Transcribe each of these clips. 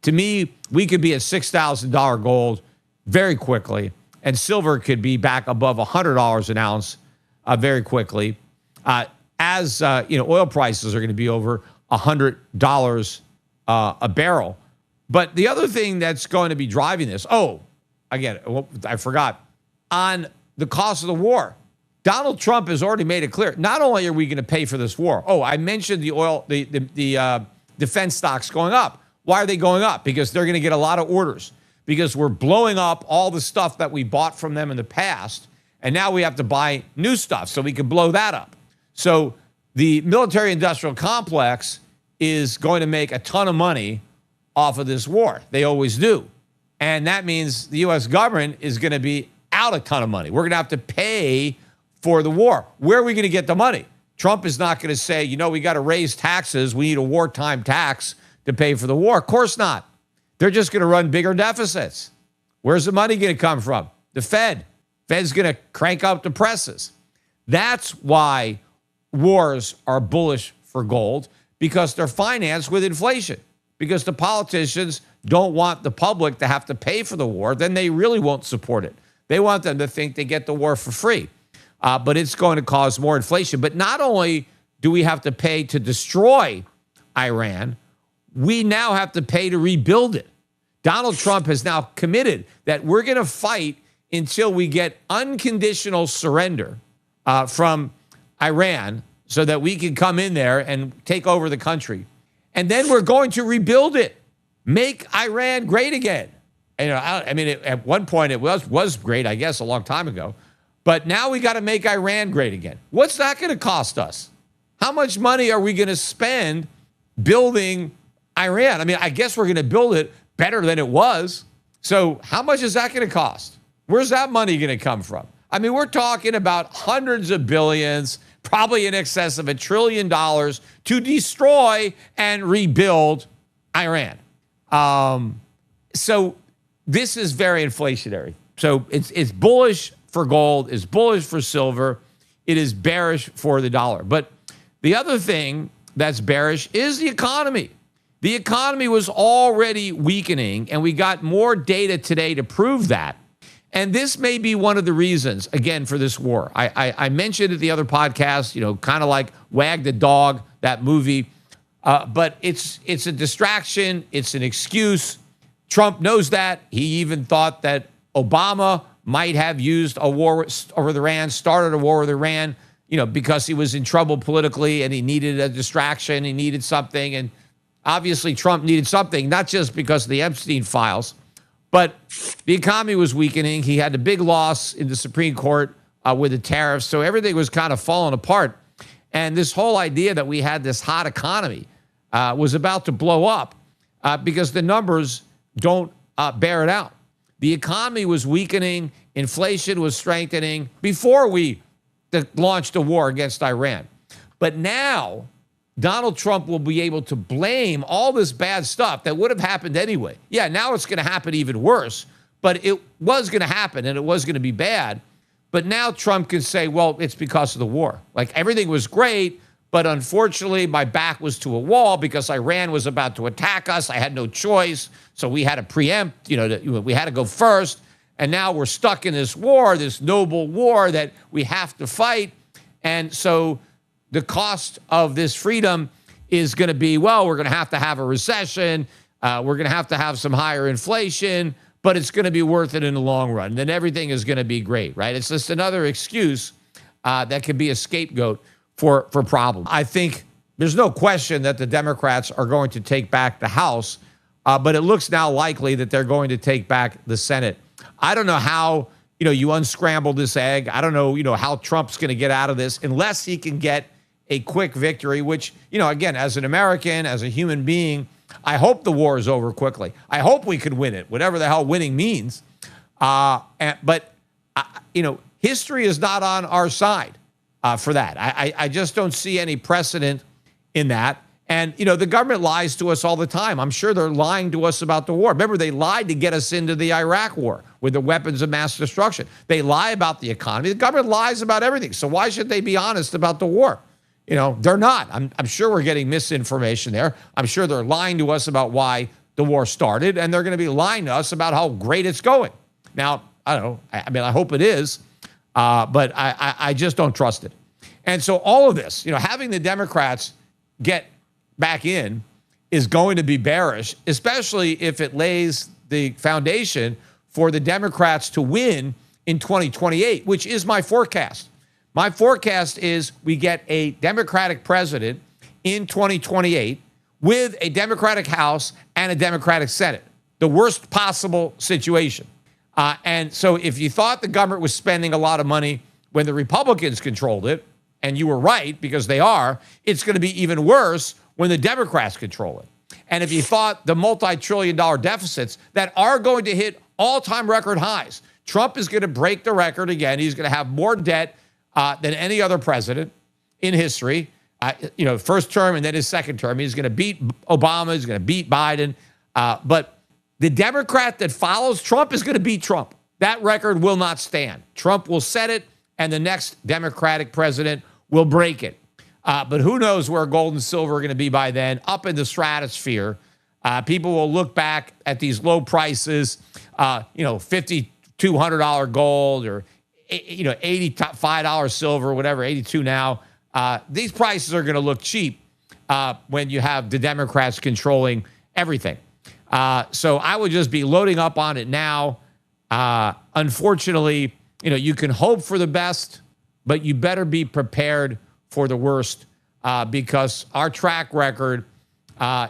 To me, we could be at $6,000 gold very quickly, and silver could be back above $100 an ounce very quickly. Oil prices are going to be over $100 a barrel. But the other thing that's going to be driving this, I forgot, on the cost of the war. Donald Trump has already made it clear. Not only are we going to pay for this war. I mentioned the defense stocks going up. Why are they going up? Because they're going to get a lot of orders. Because we're blowing up all the stuff that we bought from them in the past, and now we have to buy new stuff so we can blow that up. So the military-industrial complex is going to make a ton of money off of this war. They always do. And that means the U.S. government is going to be out a ton of money. We're going to have to pay for the war. Where are we going to get the money? Trump is not going to say, we got to raise taxes. We need a wartime tax to pay for the war. Of course not. They're just going to run bigger deficits. Where's the money going to come from? The Fed. Fed's going to crank up the presses. That's why wars are bullish for gold, because they're financed with inflation. Because the politicians don't want the public to have to pay for the war, then they really won't support it. They want them to think they get the war for free. But it's going to cause more inflation. But not only do we have to pay to destroy Iran, we now have to pay to rebuild it. Donald Trump has now committed that we're going to fight until we get unconditional surrender from Iran so that we can come in there and take over the country. And then we're going to rebuild it, make Iran great again. And, at one point it was great, I guess, a long time ago. But now we got to make Iran great again. What's that going to cost us? How much money are we going to spend building Iran? I guess we're going to build it better than it was. So how much is that going to cost? Where's that money going to come from? We're talking about hundreds of billions, probably in excess of $1 trillion to destroy and rebuild Iran. So this is very inflationary. So it's bullish for gold, it's bullish for silver, it is bearish for the dollar. But the other thing that's bearish is the economy. The economy was already weakening, and we got more data today to prove that. And this may be one of the reasons, again, for this war. I mentioned at the other podcast, kind of like Wag the Dog, that movie. But it's a distraction. It's an excuse. Trump knows that. He even thought that Obama might have used a war with Iran, started a war with Iran, because he was in trouble politically and he needed a distraction. He needed something. And obviously Trump needed something, not just because of the Epstein files, but the economy was weakening. He had a big loss in the Supreme Court with the tariffs. So everything was kind of falling apart. And this whole idea that we had this hot economy was about to blow up because the numbers don't bear it out. The economy was weakening. Inflation was strengthening before we launched a war against Iran. But now Donald Trump will be able to blame all this bad stuff that would have happened anyway. Yeah, now it's going to happen even worse, but it was going to happen and it was going to be bad. But now Trump can say, well, it's because of the war. Like everything was great, but unfortunately my back was to a wall because Iran was about to attack us. I had no choice. So we had to preempt, we had to go first. And now we're stuck in this war, this noble war that we have to fight. And so the cost of this freedom is going to be, well, we're going to have a recession. We're going to have some higher inflation, but it's going to be worth it in the long run. Then everything is going to be great, right? It's just another excuse that could be a scapegoat for problems. I think there's no question that the Democrats are going to take back the House, but it looks now likely that they're going to take back the Senate. I don't know how, you unscramble this egg. I don't know, how Trump's going to get out of this unless he can get a quick victory, which, again, as an American, as a human being, I hope the war is over quickly. I hope we could win it, whatever the hell winning means. But history is not on our side for that. I just don't see any precedent in that. And, the government lies to us all the time. I'm sure they're lying to us about the war. Remember, they lied to get us into the Iraq war with the weapons of mass destruction. They lie about the economy. The government lies about everything. So why should they be honest about the war? They're not. I'm sure we're getting misinformation there. I'm sure they're lying to us about why the war started, and they're going to be lying to us about how great it's going. Now, I don't know. I mean, I hope it is, but I just don't trust it. And so all of this, having the Democrats get back in is going to be bearish, especially if it lays the foundation for the Democrats to win in 2028, which is my forecast. My forecast is we get a Democratic president in 2028 with a Democratic House and a Democratic Senate, the worst possible situation. And so if you thought the government was spending a lot of money when the Republicans controlled it, and you were right because they are, it's going to be even worse when the Democrats control it. And if you thought the multi-trillion-dollar deficits that are going to hit all-time record highs, Trump is going to break the record again. He's going to have more debt than any other president in history. First term and then his second term. He's going to beat Obama. He's going to beat Biden. But the Democrat that follows Trump is going to beat Trump. That record will not stand. Trump will set it, and the next Democratic president will break it. But who knows where gold and silver are going to be by then, up in the stratosphere. People will look back at these low prices, $5,200 gold or, $85 silver, whatever, 82 now. These prices are going to look cheap when you have the Democrats controlling everything. So I would just be loading up on it now. Unfortunately, you can hope for the best, but you better be prepared for the worst because our track record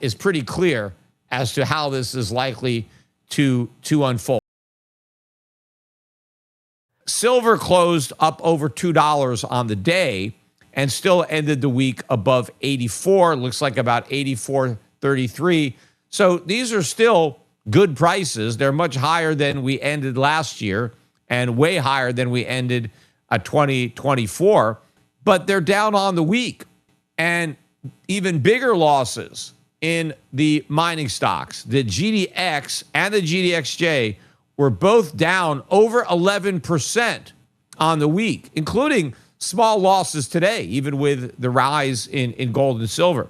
is pretty clear as to how this is likely to unfold. Silver closed up over $2 on the day and still ended the week above 84. Looks like about 84.33. So these are still good prices. They're much higher than we ended last year and way higher than we ended 2024. But they're down on the week. And even bigger losses in the mining stocks. The GDX and the GDXJ were both down over 11% on the week, including small losses today, even with the rise in gold and silver.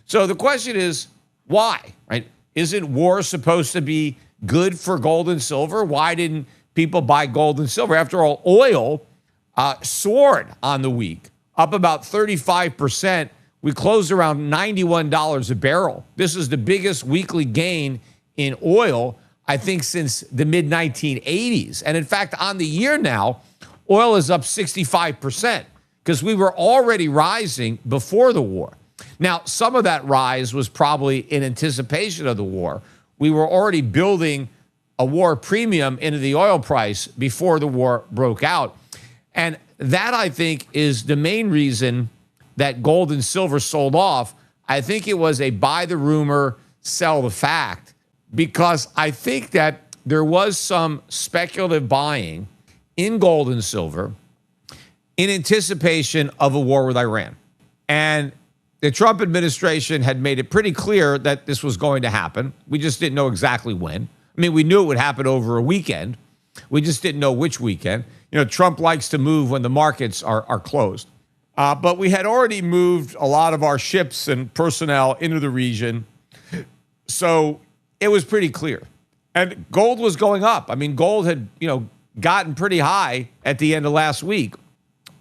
So the question is, why, right? Isn't war supposed to be good for gold and silver? Why didn't people buy gold and silver? After all, oil soared on the week, up about 35%. We closed around $91 a barrel. This is the biggest weekly gain in oil, I think, since the mid-1980s. And in fact, on the year now, oil is up 65% because we were already rising before the war. Now, some of that rise was probably in anticipation of the war. We were already building a war premium into the oil price before the war broke out. And that, I think, is the main reason that gold and silver sold off. I think it was a buy the rumor, sell the fact, because I think that there was some speculative buying in gold and silver in anticipation of a war with Iran. And the Trump administration had made it pretty clear that this was going to happen. We just didn't know exactly when. I mean, we knew it would happen over a weekend. We just didn't know which weekend. Trump likes to move when the markets are closed. But we had already moved a lot of our ships and personnel into the region. So it was pretty clear. And gold was going up. I mean, gold had, gotten pretty high at the end of last week.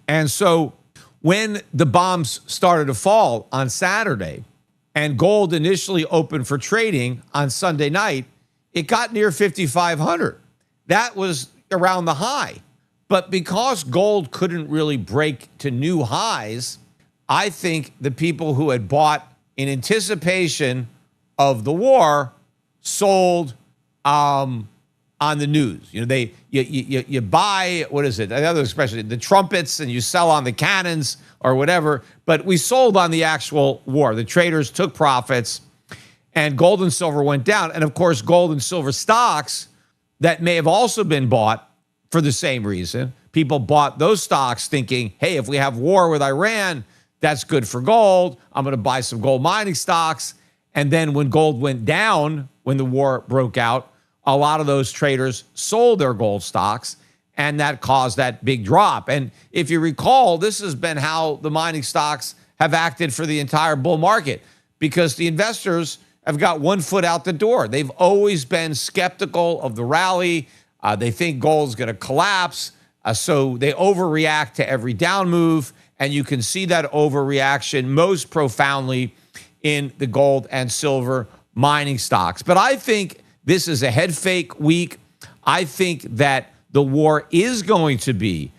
And so when the bombs started to fall on Saturday and gold initially opened for trading on Sunday night, it got near 5,500. That was around the high. But because gold couldn't really break to new highs, I think the people who had bought in anticipation of the war sold on the news. You buy, what is it? Another expression, the trumpets, and you sell on the cannons or whatever. But we sold on the actual war. The traders took profits, and gold and silver went down. And of course, gold and silver stocks that may have also been bought for the same reason. People bought those stocks thinking, hey, if we have war with Iran, that's good for gold. I'm going to buy some gold mining stocks. And then when gold went down, when the war broke out, a lot of those traders sold their gold stocks, and that caused that big drop. And if you recall, this has been how the mining stocks have acted for the entire bull market, because the investors, have got one foot out the door. They've always been skeptical of the rally. They think gold is going to collapse. So they overreact to every down move. And you can see that overreaction most profoundly in the gold and silver mining stocks. But I think this is a head fake week. I think that the war is going to be